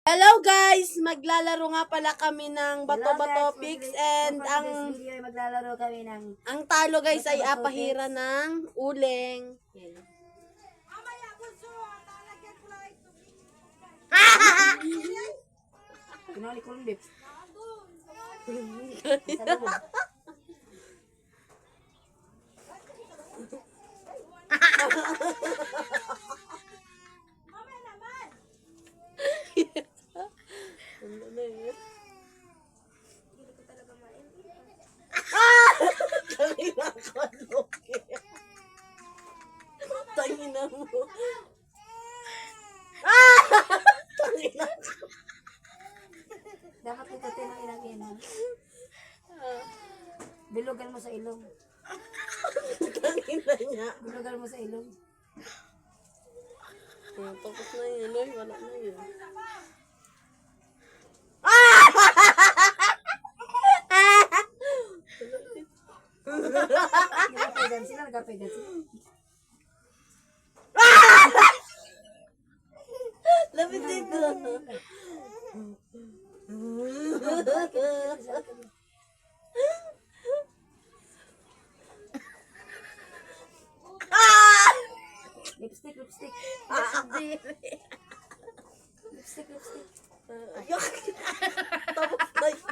Hello guys! Maglalaro nga pala kami ng bato-bato pics and ang video ay maglalaro kami ng ang talo guys ay bato-bato apahira pics. ng uling. Pinali ko ng lips. Tangina ko, Loki. Tangina mo. Tangina ko. Dapat ito ng ilang inan. Bilugan mo sa ilong. Tangina niya. Bilugan mo sa ilong. Tapos na yun, Loy. Wala na yun. Nagapaydan sila, nagapaydan sila. Lapit dito. Lipstick, lipstick. Lipstick, lipstick. Tapos na yun.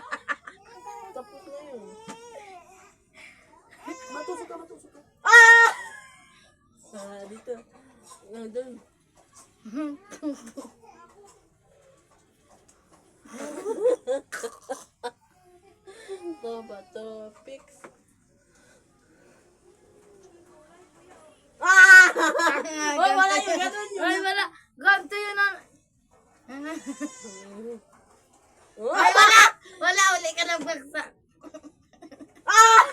Tapos na yun. Matusok ka, matusok ka. Dito. Doon. Ito ba to? Fix. Hoy, wala yung ganun yun. Ay, wala. Ganto yun ang... Oh. Ay, wala! Wala, uli ka ng bagsak. Ah.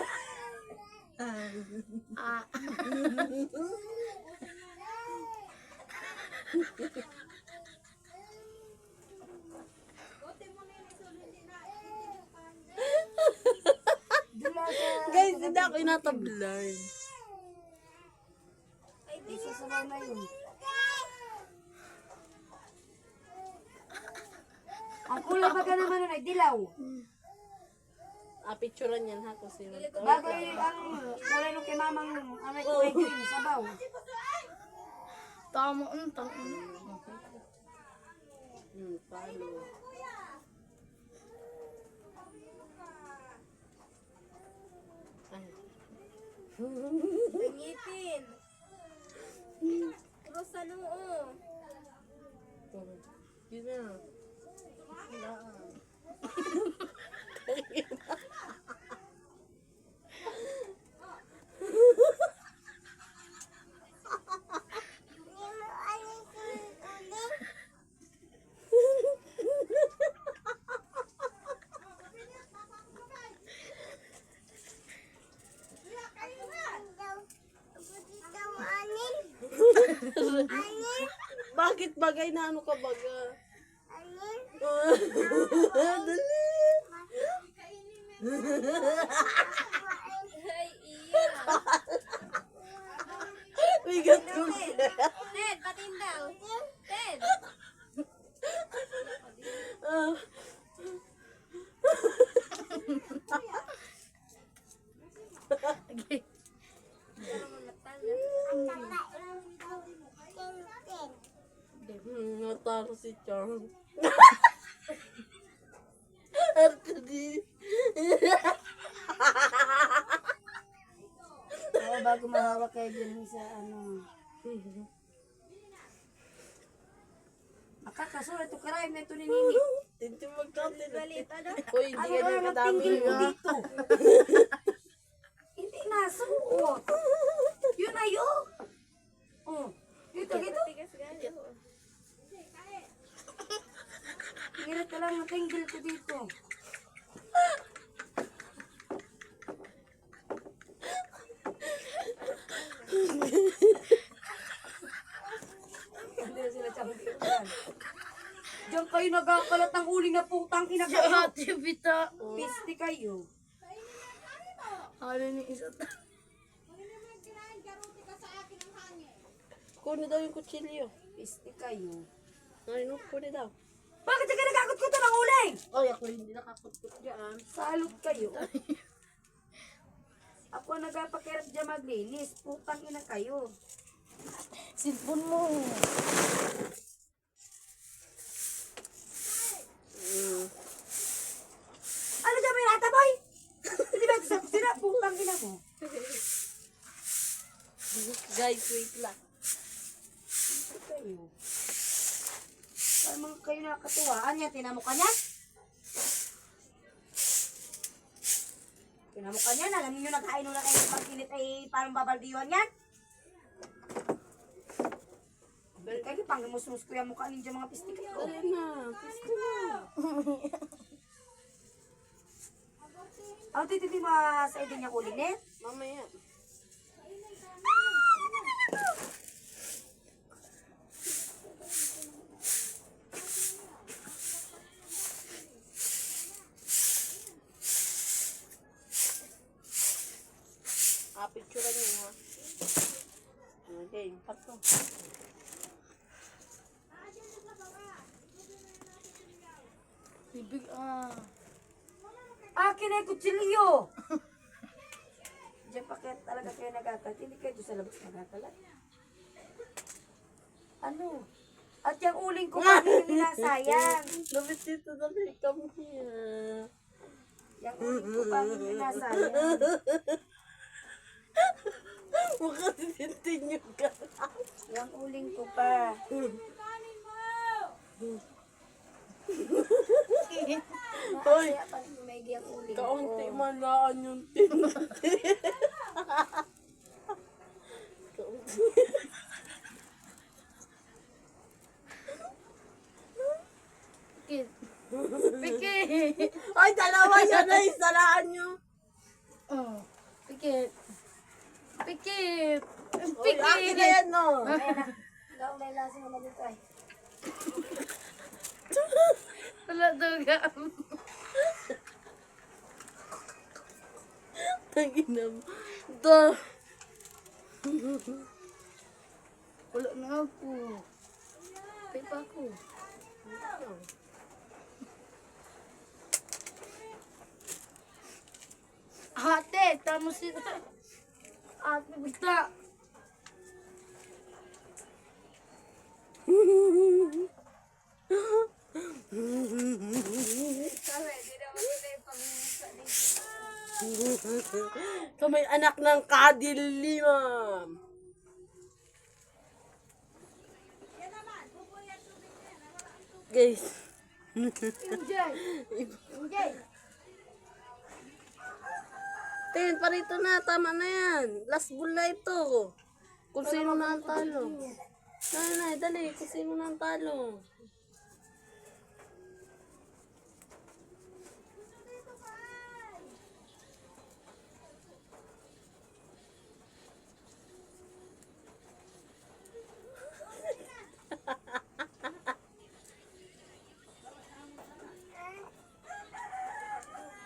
Guys, hindi ako inatablay. Isa sa mga na yun. Ang kulay baga naman nun ay dilaw. Picturean yan ha kasi. Bago yung ang kulay nung kay mamang amay kulay green, sabaw. Tama ang tama. Palo. Ngipin. Pero sa noo. Yun na. Bakit bagay na ano ka baga? Dali. Ay, iya. Bigat ko. Ted, patin daw. Ted. Okay. Nataro si Chang. Artudi. Bago mahawak kayo din sa ano. Makakasulat ito karay na ito ni Nini. Hindi magkatin. Balita daw. Uy, hindi Ano ka ba na ang kadami tingil ko nga. dito? Hindi nasuot. Yun na yun. Oh, dito, dito. Tigas gani. Hirap ka lang ang tingil ko dito. Hindi na sila champion. Diyan kayo nagkakalat ng uling na putang kinagayo. Ate Vita. Pisti kayo. Ano ni isa ta? Kunin daw yung kutsilyo. Pisti kayo. Ay, no, kunin daw. Bakit ka nagkakot-kuto ng uling? Oy, ako hindi nakakutkot dyan. Salot kayo. Ako ang nagpapakirap dyan maglinis. Putang ina kayo. Cellphone mo. Ano dyan may rata, boy? Hindi ba ito sa kusina? Putang ina mo. Guys, wait lang. Ito kayo. Parang kayo nakakatuwaan yan. Tinamo ka niyan? Tinamo ka niyan. Alam niyo nagkainom na kayo pag-init ay parang babaldiwan yan. Balik kayo, pang musmus ko yung mukha ninyo mga pistik kayo. Dali na. Gusto na. Ang titi mo sa idin niya kuling net. Mamaya. Picturean niyo ha. Okay, pato. Bibig Akin ay kutsilyo. Diyan pa kaya talaga kayo nagakalat. Hindi kayo doon sa labas nagakalat. Ano? At yung uling ko pa hindi nasayang. Labis dito na may niya. Yung uling ko pa hindi nasayang. Mukhang continue ka. Yung uling ko pa. Hoy, Kaya pa rin may yung uling ko. kaunti malaan yung tinti. Pikit. Pikit. Ay, dalawa yan ay salaan nyo. Oh. Pikit. Pikit. Uy, akin na yan no. Gaulay lasing naman dito ay. Wala duga. Tangina mo. Da. Wala na ako. Pay pa ako. Ate, tamo sila. Ate, basta. Kamay anak ng kadilimam. Guys. Enjoy. Enjoy. Tingin pa rito na, tama na yan. Last ball na ito. Kung sino na ang talo. Nay, dali, kung sino na ang talo.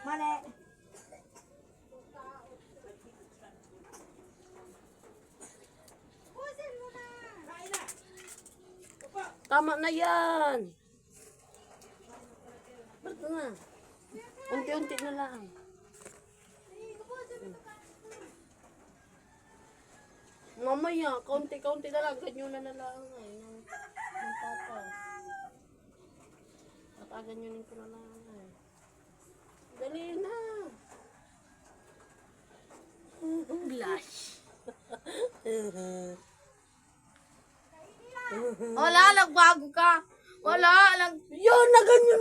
Mane. Tama na yan. Ba't na? Unti-unti na lang. Mamaya, kaunti-kaunti na lang. Ganyan na lang. Ay, ng papas. At ganyanin ko na lang. Ay. Dali na. Blush. Wala, nagbago ka. Wala, Yun, na ganyan